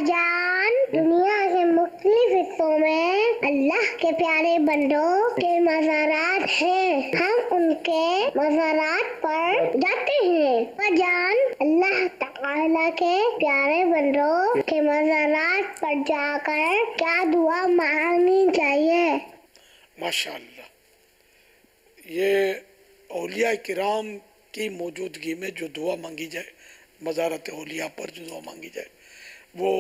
جان دنیا کے مختلف حصوں میں اللہ کے پیارے بندوں کے مزارات ہیں، ہم ان کے مزارات پر جاتے ہیں۔ جان اللہ تعالیٰ کے پیارے بندوں کے مزارات پر جا کر کیا دعا مانگنی چاہیے؟ ماشاءاللہ، یہ اولیاء کرام کی موجودگی میں جو دعا مانگی جائے، مزارت اولیاء پر جو دعا مانگی جائے وہ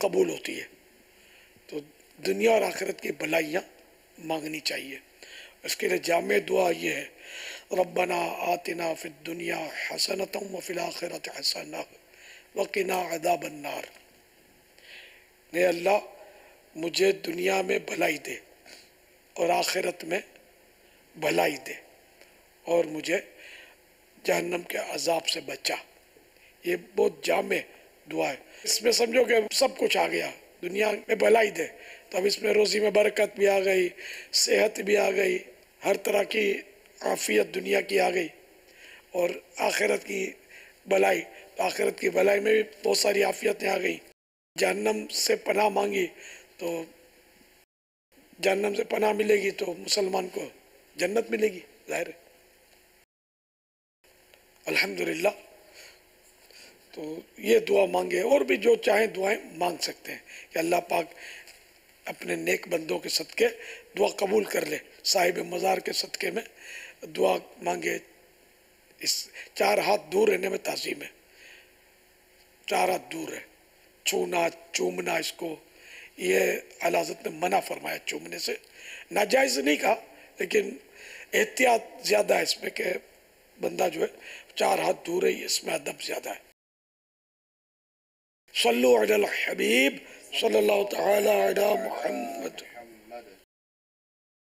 قبول ہوتی ہے۔ تو دنیا اور آخرت کی بھلائیاں مانگنی چاہیے۔ اس کے لیے جامع دعا یہ ہے: ربنا آتنا فی الدنیا حسنۃ وفی الآخرۃ حسنۃ وقنا عذاب النار۔ اے اللہ مجھے دنیا میں بھلائی دے اور آخرت میں بھلائی دے اور مجھے جہنم کے عذاب سے بچا۔ یہ بہت جامع دعا ہے۔ اس میں سمجھو کہ سب کچھ آ گیا، دنیا میں بھلائی دے تو اب اس میں روزی میں برکت بھی آ گئی، صحت بھی آ گئی، ہر طرح کی عافیت دنیا کی آ گئی، اور آخرت کی بھلائی، تو آخرت کی بھلائی میں بھی بہت ساری عافیتیں آ گئی۔ جہنم سے پناہ مانگی تو جہنم سے پناہ ملے گی تو مسلمان کو جنت ملے گی، ظاہر ہے۔ الحمدللہ، تو یہ دعا مانگے، اور بھی جو چاہیں دعائیں مانگ سکتے ہیں کہ اللہ پاک اپنے نیک بندوں کے صدقے دعا قبول کر لے۔ صاحب مزار کے صدقے میں دعا مانگے۔ اس 4 ہاتھ دور رہنے میں تعظیم ہے، 4 ہاتھ دور ہے، چھونا چومنا، اس کو یہ اعلیٰ حضرت نے منع فرمایا چومنے سے۔ ناجائز نہیں کہا، لیکن احتیاط زیادہ ہے اس میں کہ بندہ جو ہے 4 ہاتھ دور ہے، اس میں ادب زیادہ ہے۔ صلو علی الحبیب صلی اللہ تعالی علی محمد۔